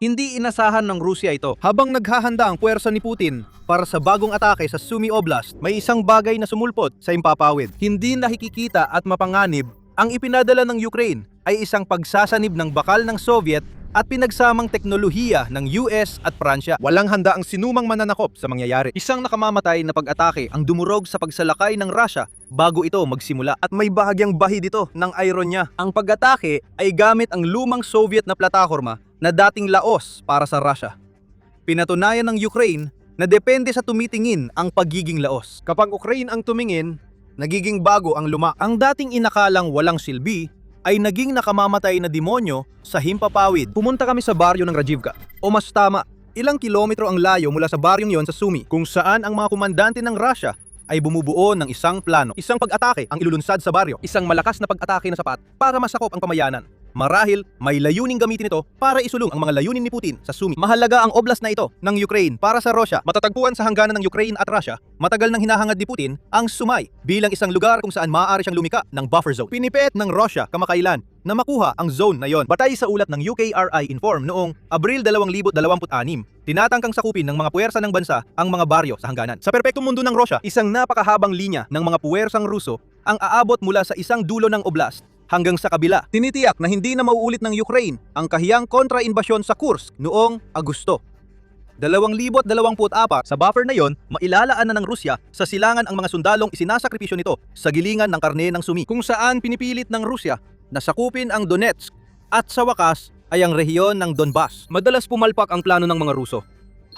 Hindi inasahan ng Rusya ito. Habang naghahanda ang puwersa ni Putin para sa bagong atake sa Sumy Oblast, may isang bagay na sumulpot sa himpapawid. Hindi nakikikita at mapanganib, ang ipinadala ng Ukraine ay isang pagsasanib ng bakal ng Soviet at pinagsamang teknolohiya ng US at Pransya. Walang handa ang sinumang mananakop sa mangyayari. Isang nakamamatay na pag-atake ang dumurog sa pagsalakay ng Russia bago ito magsimula at may bahagyang bahid ito ng iron niya. Ang pag-atake ay gamit ang lumang Soviet na plataforma na dating laos para sa Russia. Pinatunayan ng Ukraine na depende sa tumitingin ang pagiging laos. Kapag Ukraine ang tumingin, nagiging bago ang luma. Ang dating inakalang walang silbi ay naging nakamamatay na demonyo sa himpapawid. Pumunta kami sa baryo ng Rajivka. O mas tama, ilang kilometro ang layo mula sa baryong yon sa Sumy, kung saan ang mga komandante ng Russia ay bumubuo ng isang plano. Isang pag-atake ang ilulunsad sa baryo. Isang malakas na pag-atake na sapat para masakop ang pamayanan. Marahil, may layuning gamitin ito para isulong ang mga layunin ni Putin sa Sumy. Mahalaga ang oblast na ito ng Ukraine para sa Russia. Matatagpuan sa hangganan ng Ukraine at Russia, matagal nang hinahangad ni Putin ang Sumy bilang isang lugar kung saan maaari siyang lumika ng buffer zone. Pinipiit ng Russia kamakailan na makuha ang zone na yon. Batay sa ulat ng UKRI Inform noong Abril 2026, tinatangkang sakupin ng mga puwersa ng bansa ang mga baryo sa hangganan. Sa perpektong mundo ng Russia, isang napakahabang linya ng mga puwersang Ruso ang aabot mula sa isang dulo ng oblast hanggang sa kabila. Tinitiyak na hindi na mauulit ng Ukraine ang kahiyang kontra-inbasyon sa Kursk noong Agosto. 2024, sa buffer na yon, mailalaan na ng Rusya sa silangan ang mga sundalong isinasakripisyo nito sa gilingan ng karne ng Sumy, kung saan pinipilit ng Rusya na sakupin ang Donetsk at sa wakas ay ang rehiyon ng Donbas. Madalas pumalpak ang plano ng mga Ruso.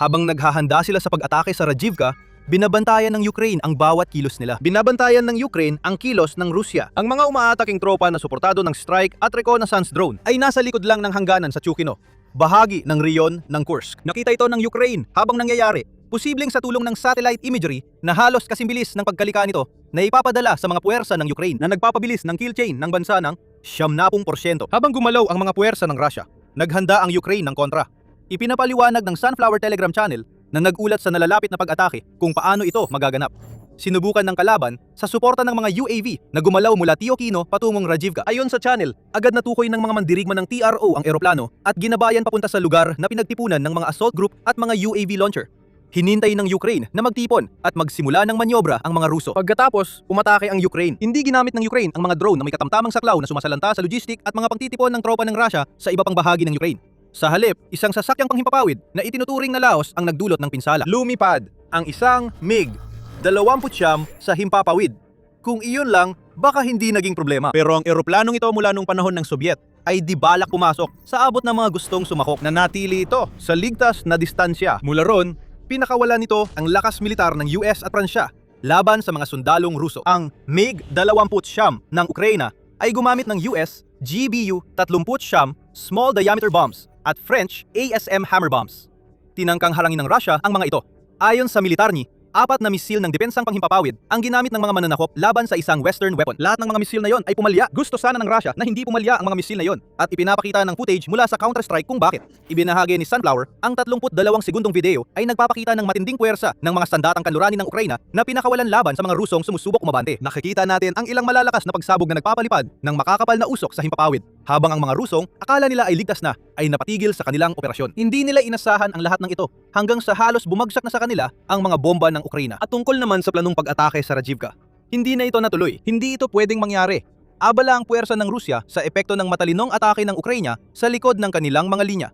Habang naghahanda sila sa pag-atake sa Rajivka, binabantayan ng Ukraine ang bawat kilos nila. Binabantayan ng Ukraine ang kilos ng Rusya. Ang mga umaataking tropa na suportado ng strike at reconnaissance drone ay nasa likod lang ng hangganan sa Chukino, bahagi ng rehiyon ng Kursk. Nakita ito ng Ukraine habang nangyayari, posibleng sa tulong ng satellite imagery na halos kasimbilis ng pagkalika nito na ipapadala sa mga puwersa ng Ukraine na nagpapabilis ng kill chain ng bansa ng 70%. Habang gumalaw ang mga puwersa ng Russia, naghanda ang Ukraine ng kontra. Ipinapaliwanag ng Sunflower Telegram channel na nagulat sa nalalapit na pag-atake kung paano ito magaganap. Sinubukan ng kalaban sa suporta ng mga UAV na gumalaw mula Tiokino patungong Rajivka. Ayon sa channel, agad natukoy ng mga mandirigma ng TRO ang eroplano at ginabayan papunta sa lugar na pinagtipunan ng mga assault group at mga UAV launcher. Hinintay ng Ukraine na magtipon at magsimula ng manyobra ang mga Ruso. Pagkatapos, umatake ang Ukraine. Hindi ginamit ng Ukraine ang mga drone na may katamtamang saklaw na sumasalanta sa logistic at mga pangtitipon ng tropa ng Russia sa iba pang bahagi ng Ukraine. Sa halip, isang sasakyang panghimpapawid na itinuturing na laos ang nagdulot ng pinsala. Lumipad ang isang MiG-29 sa himpapawid. Kung iyon lang, baka hindi naging problema. Pero ang eroplanong ito mula nung panahon ng Soviet ay di balak pumasok sa abot ng mga gustong sumakok. Nanatili ito sa ligtas na distansya. Mula ron, pinakawalan nito ang lakas militar ng US at Pransya laban sa mga sundalong Ruso. Ang MiG-29 ng Ukraine ay gumamit ng US GBU-39 small diameter bombs at French ASM hammer bombs. Tinangkang harangin ng Russia ang mga ito. Ayon sa militar niya, 4 na misil ng depensang panghimpapawid ang ginamit ng mga mananakop laban sa isang Western weapon. Lahat ng mga misil na yon ay pumalya. Gusto sana ng Russia na hindi pumalya ang mga misil na yon at ipinapakita ng footage mula sa Counter-Strike kung bakit. Ibinahagi ni Sunflower ang 32 segundong video ay nagpapakita ng matinding puwersa ng mga sandatang kanlurani ng Ukraina na pinakawalan laban sa mga Rusong sumusubok umabante. Nakikita natin ang ilang malalakas na pagsabog na nagpapalipad ng makakapal na usok sa himpapawid. Habang ang mga Rusong akala nila ay ligtas na, ay napatigil sa kanilang operasyon. Hindi nila inasahan ang lahat ng ito hanggang sa halos bumagsak na sa kanila ang mga bomba ng Ukraina. At tungkol naman sa planong pag-atake sa Rajivka, hindi na ito natuloy. Hindi ito pwedeng mangyari. Abala ang puwersa ng Rusya sa epekto ng matalinong atake ng Ukraina sa likod ng kanilang mga linya.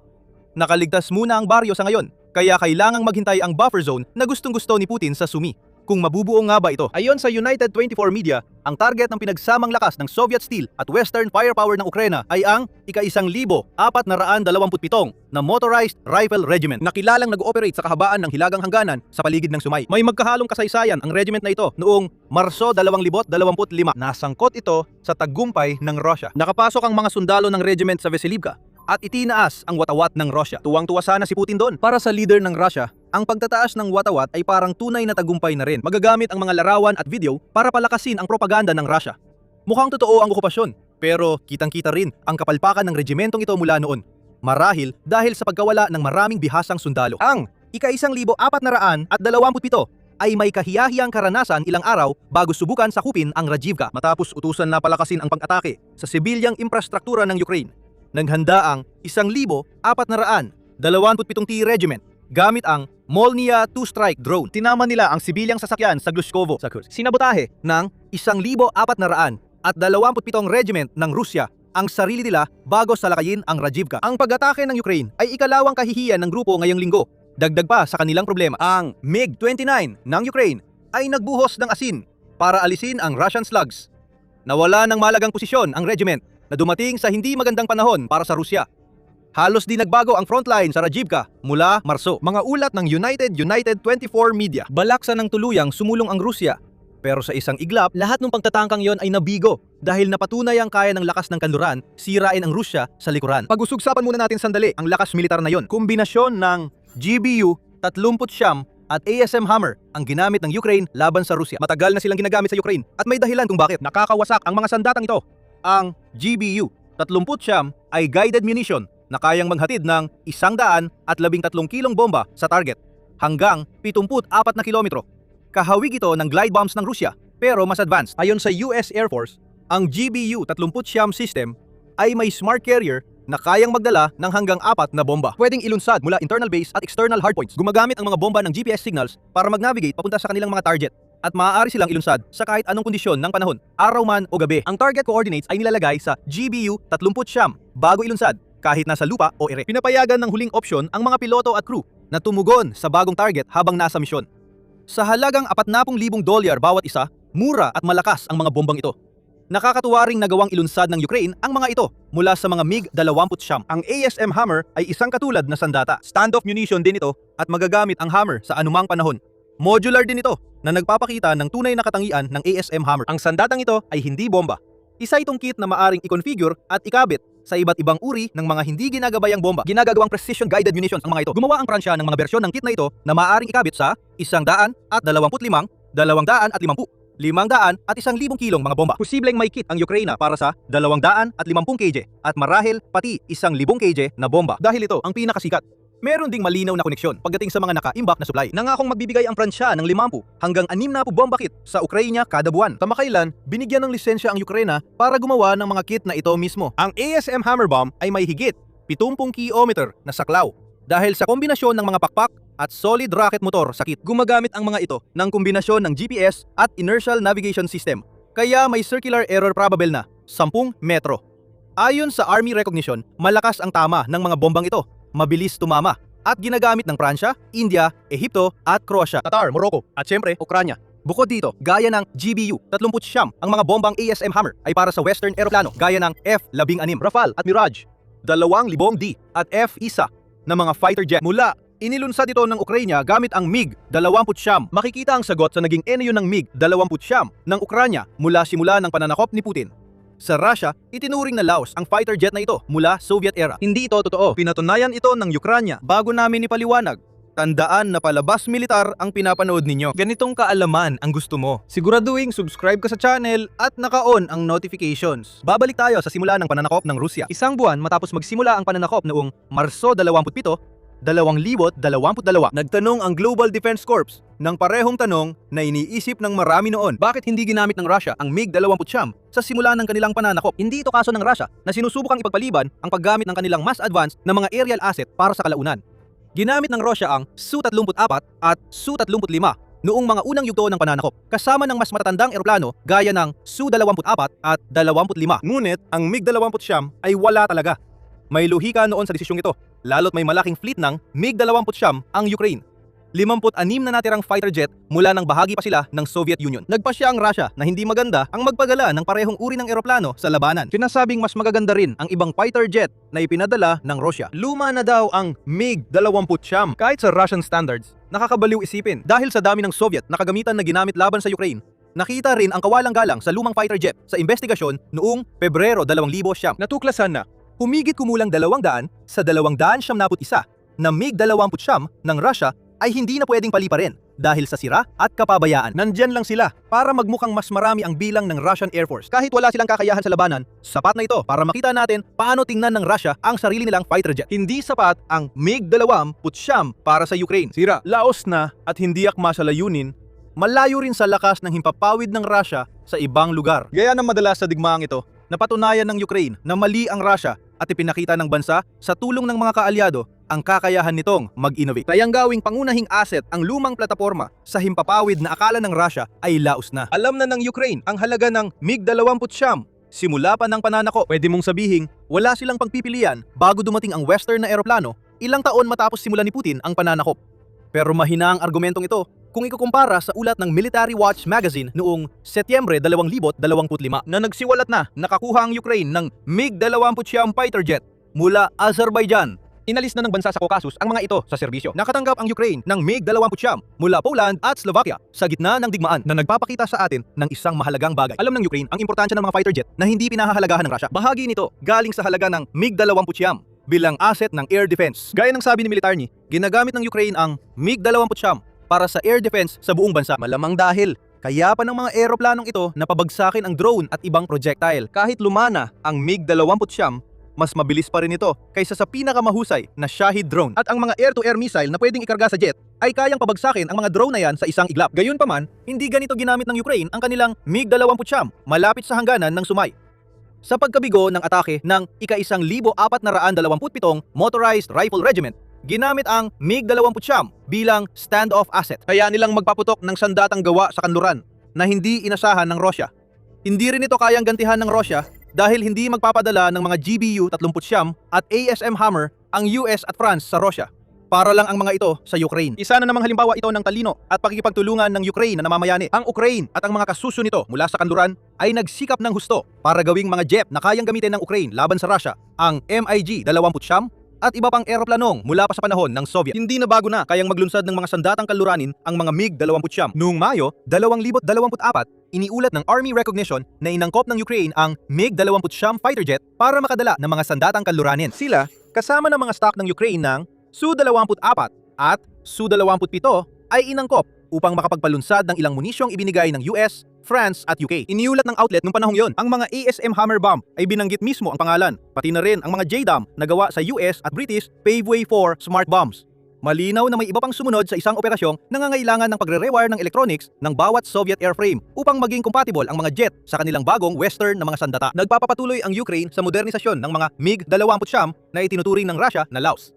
Nakaligtas muna ang baryo sa ngayon, kaya kailangang maghintay ang buffer zone na gustong-gusto ni Putin sa Sumy. Kung mabubuo nga ba ito? Ayon sa United 24 Media, ang target ng pinagsamang lakas ng Soviet Steel at Western Firepower ng Ukraina ay ang ika-1427 na Motorized Rifle Regiment na kilalang nag-ooperate sa kahabaan ng Hilagang Hangganan sa paligid ng Sumy. May magkahalong kasaysayan ang regiment na ito noong Marso 2025. Nasangkot ito sa tagumpay ng Russia. Nakapasok ang mga sundalo ng regiment sa Veselivka at itinaas ang watawat ng Russia. Tuwang-tuwa sana si Putin doon. Para sa leader ng Russia, ang pagtataas ng watawat ay parang tunay na tagumpay na rin. Magagamit ang mga larawan at video para palakasin ang propaganda ng Russia. Mukhang totoo ang okupasyon, pero kitang-kita rin ang kapalpakan ng regimentong ito mula noon. Marahil dahil sa pagkawala ng maraming bihasang sundalo. Ang ika-1427 ay may kahiyahiyang karanasan ilang araw bago subukan sakupin ang Rajivka matapos utusan na palakasin ang pag-atake sa sibilyang infrastruktura ng Ukraine. Naghanda ang 1,400 27T Regiment gamit ang Molnia 2 Strike drone. Tinama nila ang sibilyang sasakyan sa Glushkovo sa Kursk. Sinabotahe ng 1,400 at 27 Regiment ng Rusya ang sarili nila bago salakayin ang Rajivka. Ang pag-atake ng Ukraine ay ikalawang kahihiyan ng grupo ngayong linggo. Dagdag pa sa kanilang problema, ang MiG-29 ng Ukraine ay nagbuhos ng asin para alisin ang Russian slugs. Nawala ng malagang posisyon ang regiment na dumating sa hindi magandang panahon para sa Rusya. Halos di nagbago ang frontline sa Rajivka mula Marso. Mga ulat ng United 24 Media. Balaksa ng tuluyang sumulong ang Rusya. Pero sa isang iglap, lahat ng pagtatangkang yon ay nabigo dahil napatunay ang kaya ng lakas ng kanluran, sirain ang Rusya sa likuran. Pag-usugsapan muna natin sandali ang lakas militar na yon. Kombinasyon ng GBU 30 at ASM Hammer ang ginamit ng Ukraine laban sa Rusya. Matagal na silang ginagamit sa Ukraine at may dahilan kung bakit. Nakakawasak ang mga sandatang ito. Ang GBU 30 ay guided munition na kayang maghatid ng 113 kilong bomba sa target hanggang 74 na kilometro. Kahawig ito ng glide bombs ng Rusya pero mas advanced. Ayon sa US Air Force, ang GBU 30 system ay may smart carrier na kayang magdala ng hanggang 4 na bomba. Pwedeng ilunsad mula internal base at external hardpoints. Gumagamit ang mga bomba ng GPS signals para mag-navigate papunta sa kanilang mga target at maaari silang ilunsad sa kahit anong kondisyon ng panahon, araw man o gabi. Ang target coordinates ay nilalagay sa GBU 30 bago ilunsad kahit nasa lupa o ere. Pinapayagan ng huling opsyon ang mga piloto at crew na tumugon sa bagong target habang nasa misyon. Sa halagang $40,000 bawat isa, mura at malakas ang mga bombang ito. Nakakatuwa ring nagawang ilunsad ng Ukraine ang mga ito mula sa mga MiG-29. Ang ASM Hammer ay isang katulad na sandata. Standoff munition din ito at magagamit ang Hammer sa anumang panahon. Modular din ito na nagpapakita ng tunay na katangian ng ASM Hammer. Ang sandatang ito ay hindi bomba. Isa itong kit na maaring i-configure at ikabit sa iba't ibang uri ng mga hindi ginagabayang bomba. Ginagawang precision guided munitions ang mga ito. Gumawa ang Pransya ng mga bersyon ng kit na ito na maaaring ikabit sa 125, 250, 500 at 1,000 kilong mga bomba. Posibleng may kit ang Ukraine para sa 250 kg at marahil pati 1,000 kg na bomba dahil ito ang pinakasikat. Meron ding malinaw na koneksyon pagdating sa mga naka-imbak na supply. Nangakong magbibigay ang Pransya ng 50 hanggang 60 bomba kit sa Ukraine kada buwan. Kamakailan, binigyan ng lisensya ang Ukraine para gumawa ng mga kit na ito mismo. Ang ASM Hammer Bomb ay may higit 70 kilometer na saklaw dahil sa kombinasyon ng mga pakpak at solid rocket motor sa kit. Gumagamit ang mga ito ng kombinasyon ng GPS at inertial navigation system. Kaya may circular error probable na 10 metro. Ayon sa Army recognition, malakas ang tama ng mga bombang ito. Mabilis tumama at ginagamit ng Pransya, India, Ehipto at Croatia, Qatar, Morocco at syempre Ukraine. Bukod dito, gaya ng GBU 30 ang mga bombang ASM Hammer ay para sa Western eroplano gaya ng F-16 Rafale at Mirage, 2,000D at F-1 na mga fighter jet. Mula inilunsad ito ng Ukraine gamit ang MiG-29. Makikita ang sagot sa naging enyo ng MiG-29 ng Ukraine mula simula ng pananakop ni Putin. Sa Russia, itinuring na Laos ang fighter jet na ito mula Soviet era. Hindi ito totoo. Pinatunayan ito ng Ukraine bago namin ipaliwanag. Tandaan na palabas militar ang pinapanood ninyo. Ganitong kaalaman ang gusto mo. Siguraduhin subscribe ka sa channel at naka-on ang notifications. Babalik tayo sa simula ng pananakop ng Rusya. Isang buwan matapos magsimula ang pananakop noong Marso 27, 2022, nagtanong ang Global Defense Corps ng parehong tanong na iniisip ng marami noon. Bakit hindi ginamit ng Russia ang MiG-29 sa simula ng kanilang pananakop? Hindi ito kaso ng Russia na sinusubukang ipagpaliban ang paggamit ng kanilang mas advanced na mga aerial asset para sa kalaunan. Ginamit ng Russia ang Su-34 at Su-35 noong mga unang yugto ng pananakop, kasama ng mas matatandang eroplano gaya ng Su-24 at 25. Ngunit ang MiG-29 ay wala talaga. May luhika noon sa desisyong ito, lalo't may malaking fleet ng MiG-29 ang Ukraine. 56 na natirang fighter jet mula nang bahagi pa sila ng Soviet Union. Nagpasya ang Russia na hindi maganda ang magpagala ng parehong uri ng eroplano sa labanan. Sinasabing mas magaganda rin ang ibang fighter jet na ipinadala ng Russia. Luma na daw ang MiG-29 kahit sa Russian standards. Nakakabaliw isipin dahil sa dami ng Soviet na kagamitan na ginamit laban sa Ukraine. Nakita rin ang kawalang galang sa lumang fighter jet sa investigasyon noong Pebrero 2009. Natuklasan na humigit kumulang 200 sa 271 na MiG-29 ng Russia ay hindi na pwedeng paliparin dahil sa sira at kapabayaan. Nandyan lang sila para magmukhang mas marami ang bilang ng Russian Air Force. Kahit wala silang kakayahan sa labanan, sapat na ito para makita natin paano tingnan ng Russia ang sarili nilang fighter jet. Hindi sapat ang MiG-29 para sa Ukraine. Sira, laos na at hindi akma sa layunin, malayo rin sa lakas ng himpapawid ng Russia sa ibang lugar. Gaya ng madalas sa digmaang ito, napatunayan ng Ukraine na mali ang Russia at ipinakita ng bansa sa tulong ng mga kaalyado ang kakayahan nitong mag-innovate. Kayang gawing pangunahing asset ang lumang plataporma sa himpapawid na akala ng Russia ay laos na. Alam na ng Ukraine ang halaga ng MiG-29 simula pa ng pananakop. Pwede mong sabihin, wala silang pagpipilian bago dumating ang Western na eroplano ilang taon matapos simulan ni Putin ang pananakop. Pero mahina ang argumentong ito kung ikukumpara sa ulat ng Military Watch magazine noong Setyembre 2025 na nagsiwalat na nakakuha ang Ukraine ng MiG-29 fighter jet mula Azerbaijan. Inalis na ng bansa sa Caucasus ang mga ito sa serbisyo. Nakatanggap ang Ukraine ng MiG-29 mula Poland at Slovakia sa gitna ng digmaan na nagpapakita sa atin ng isang mahalagang bagay. Alam ng Ukraine ang importansya ng mga fighter jet na hindi pinahahalagahan ng Russia. Bahagi nito galing sa halaga ng MiG-29 bilang asset ng air defense. Gaya ng sabi ni Militarny, ginagamit ng Ukraine ang MiG-29 para sa air defense sa buong bansa. Malamang dahil kaya pa ng mga eroplanong ito na pabagsakin ang drone at ibang projectile. Kahit lumana ang MiG-29, mas mabilis pa rin ito kaysa sa pinakamahusay na Shahid drone. At ang mga air-to-air missile na pwedeng ikarga sa jet ay kayang pabagsakin ang mga drone na yan sa isang iglap. Gayunpaman, hindi ganito ginamit ng Ukraine ang kanilang MiG-29 malapit sa hangganan ng Sumay. Sa pagkabigo ng atake ng ika-1427 Motorized Rifle Regiment, ginamit ang MiG-29 bilang standoff asset. Kaya nilang magpaputok ng sandatang gawa sa kanluran na hindi inasahan ng Russia. Hindi rin ito kayang gantihan ng Russia dahil hindi magpapadala ng mga GBU-39 at ASM Hammer ang US at France sa Russia. Para lang ang mga ito sa Ukraine. Isa na namang halimbawa ito ng talino at pakikipagtulungan ng Ukraine na namamayani. Ang Ukraine at ang mga kasuso nito mula sa kanluran ay nagsikap ng husto para gawing mga jet na kayang gamitin ng Ukraine laban sa Russia, ang MiG-29 at iba pang eroplanong mula pa sa panahon ng Soviet. Hindi na bago na kayang maglunsad ng mga sandatang kanluranin ang mga MiG-29. Noong Mayo 2024, iniulat ng Army Recognition na inangkop ng Ukraine ang MiG-29 fighter jet para makadala ng mga sandatang kanluranin. Sila kasama ng mga stock ng Ukraine ng Su-24 at Su-27 ay inangkop upang makapagpalunsad ng ilang munisyong ibinigay ng US, France at UK. Iniulat ng outlet noong panahong yon, ang mga ASM Hammer bomb ay binanggit mismo ang pangalan, pati na rin ang mga JDAM na gawa sa US at British Paveway 4 smart bombs. Malinaw na may iba pang sumunod sa isang operasyong nangangailangan ng pagre-rewire ng electronics ng bawat Soviet airframe upang maging compatible ang mga jet sa kanilang bagong Western na mga sandata. Nagpapatuloy ang Ukraine sa modernisasyon ng mga MiG-29 na itinuturing ng Russia na Laos.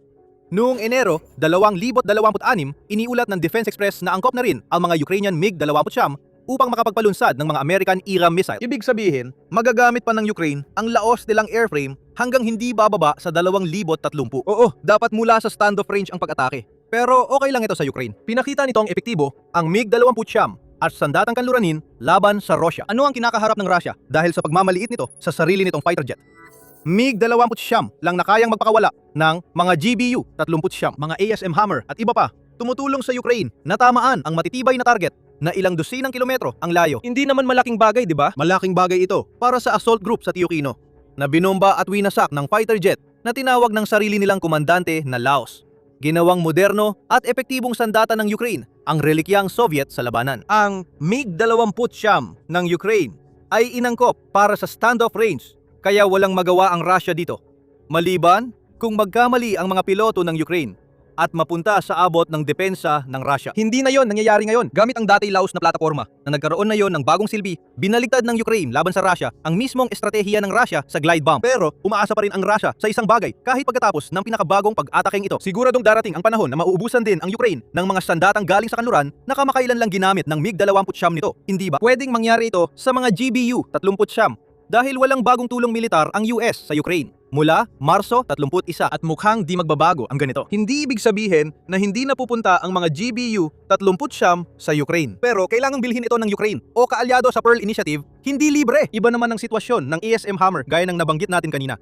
Noong Enero 2026, iniulat ng Defense Express na angkop na rin ang mga Ukrainian MiG-29 upang makapagpalunsad ng mga American IRAM missile. Ibig sabihin, magagamit pa ng Ukraine ang laos nilang airframe hanggang hindi bababa sa 2030. Oo, dapat mula sa standoff range ang pag-atake. Pero okay lang ito sa Ukraine. Pinakita nitong epektibo ang MiG-29 at sandatang kanluranin laban sa Russia. Ano ang kinakaharap ng Russia dahil sa pagmamaliit nito sa sarili nitong fighter jet? MiG-29 lang na kayang magpakawala ng mga GBU-39, mga ASM Hammer at iba pa, tumutulong sa Ukraine na tamaan ang matitibay na target na ilang dosinang kilometro ang layo. Hindi naman malaking bagay, di ba? Malaking bagay ito para sa assault group sa Tiyokino na binomba at winasak ng fighter jet na tinawag ng sarili nilang komandante na Laos. Ginawang moderno at epektibong sandata ng Ukraine ang relikyang Soviet sa labanan. Ang MiG-29 ng Ukraine ay inangkop para sa standoff range, kaya walang magawa ang Russia dito. Maliban kung magkamali ang mga piloto ng Ukraine at mapunta sa abot ng depensa ng Russia. Hindi na yon nangyayari ngayon. Gamit ang dati Laos na plataforma na nagkaroon na yon ng bagong silbi, binaligtad ng Ukraine laban sa Russia ang mismong estratehiya ng Russia sa glide bomb. Pero umaasa pa rin ang Russia sa isang bagay kahit pagkatapos ng pinakabagong pag-atakeng ito. Siguradong darating ang panahon na mauubusan din ang Ukraine ng mga sandatang galing sa kanluran na kamakailan lang ginamit ng MiG-29 nito. Hindi ba? Pwedeng mangyari ito sa mga GBU-39 dahil walang bagong tulong militar ang US sa Ukraine mula Marso 31 at mukhang di magbabago ang ganito. Hindi ibig sabihin na hindi napupunta ang mga GBU-39 sa Ukraine. Pero kailangang bilhin ito ng Ukraine o kaalyado sa Pearl Initiative, hindi libre. Iba naman ang sitwasyon ng ASM Hammer gaya ng nabanggit natin kanina.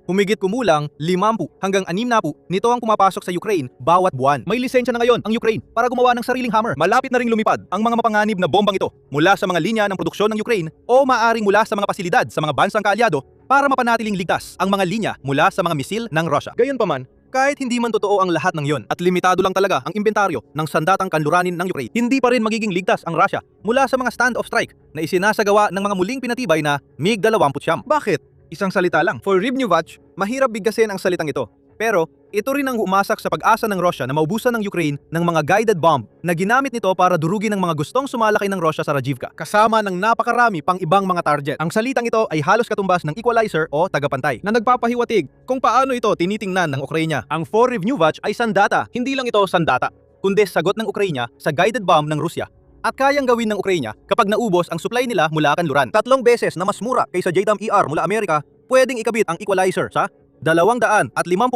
Humigit kumulang 50 hanggang 60 nito ang pumapasok sa Ukraine bawat buwan. May lisensya na ngayon ang Ukraine para gumawa ng sariling hammer. Malapit na ring lumipad ang mga mapanganib na bombang ito mula sa mga linya ng produksyon ng Ukraine o maaring mula sa mga pasilidad sa mga bansang kaalyado para mapanatiling ligtas ang mga linya mula sa mga misil ng Russia. Gayunpaman, kahit hindi man totoo ang lahat ng yon at limitado lang talaga ang imbentaryo ng sandatang kanluranin ng Ukraine, hindi pa rin magiging ligtas ang Russia mula sa mga stand-off strike na isinasagawa ng mga muling pinatibay na MiG-29. Bakit? Isang salita lang. For Rivnevach, mahirap bigkasin ang salitang ito. Pero ito rin ang umasak sa pag-asa ng Russia na maubusan ng Ukraine ng mga guided bomb na ginamit nito para durugin ng mga gustong sumalakay ng Russia sa Rajivka, kasama ng napakarami pang ibang mga target. Ang salitang ito ay halos katumbas ng equalizer o tagapantay na nagpapahiwatig kung paano ito tinitingnan ng Ukraine. Ang Forivnuvach ay sandata, hindi lang ito sandata, kundi sagot ng Ukraine sa guided bomb ng Rusya. At kayang gawin ng Ukraine kapag naubos ang supply nila mula kanluran. 3 beses na mas mura kaysa JDAM-ER mula Amerika, pwedeng ikabit ang equalizer sa 250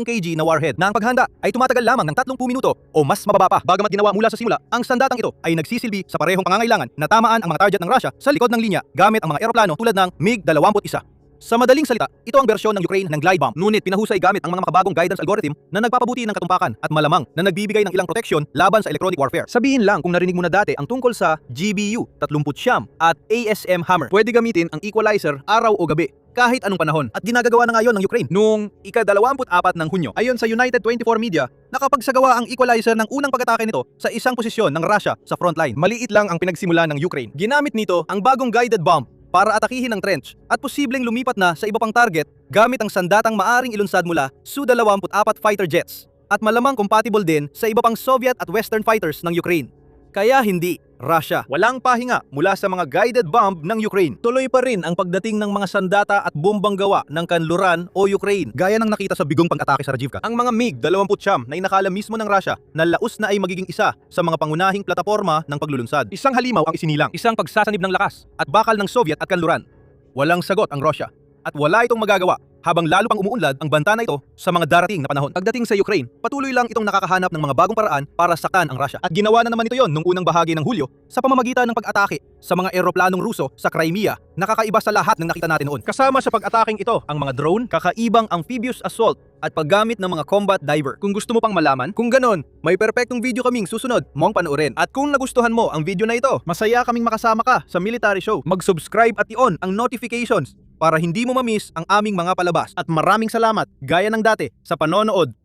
kg na warhead na ang paghanda ay tumatagal lamang ng 30 minuto o mas mababa pa. Bagamat ginawa mula sa simula, ang sandatang ito ay nagsisilbi sa parehong pangangailangan na tamaan ang mga target ng Russia sa likod ng linya gamit ang mga eroplano tulad ng MiG-21. Sa madaling salita, ito ang bersyon ng Ukraine ng glide bomb, ngunit pinahusay gamit ang mga makabagong guidance algorithm na nagpapabuti ng katumpakan at malamang na nagbibigay ng ilang proteksyon laban sa electronic warfare. Sabihin lang kung narinig mo na dati ang tungkol sa GBU 30 at ASM Hammer. Pwede gamitin ang equalizer araw o gabi, kahit anong panahon. At ginagagawa na ngayon ng Ukraine noong ika-24 ng Hunyo. Ayon sa United 24 Media, nakapagsagawa ang equalizer ng unang pag-atake nito sa isang posisyon ng Russia sa frontline. Maliit lang ang pinagsimula ng Ukraine. Ginamit nito ang bagong guided bomb para atakihin ang trench at posibleng lumipat na sa iba pang target gamit ang sandatang maaring ilunsad mula Su-24 fighter jets at malamang compatible din sa iba pang Soviet at Western fighters ng Ukraine. Kaya hindi, Russia, walang pahinga mula sa mga guided bomb ng Ukraine. Tuloy pa rin ang pagdating ng mga sandata at bombang gawa ng kanluran o Ukraine, gaya ng nakita sa bigong pag-atake sa Rajivka. Ang mga MiG-29 na inakala mismo ng Russia na laos na ay magiging isa sa mga pangunahing plataporma ng paglulunsad. Isang halimaw ang isinilang, isang pagsasanib ng lakas at bakal ng Soviet at kanluran. Walang sagot ang Russia at wala itong magagawa habang lalo pang umuunlad ang banta na ito sa mga darating na panahon. Pagdating sa Ukraine, patuloy lang itong nakakahanap ng mga bagong paraan para saktan ang Russia. At ginawa na naman ito yon noong unang bahagi ng Hulyo sa pamamagitan ng pag-atake sa mga eroplanong Ruso sa Crimea, nakakaiba sa lahat ng nakita natin noon. Kasama sa pag-ataking ito ang mga drone, kakaibang amphibious assault at paggamit ng mga combat diver. Kung gusto mo pang malaman, kung ganon, may perpektong video kaming susunod mong panoorin. At kung nagustuhan mo ang video na ito, masaya kaming makasama ka sa military show. Mag-subscribe at i-on ang notifications para hindi mo ma-miss ang aming mga palabas. At maraming salamat, gaya ng dati, sa panonood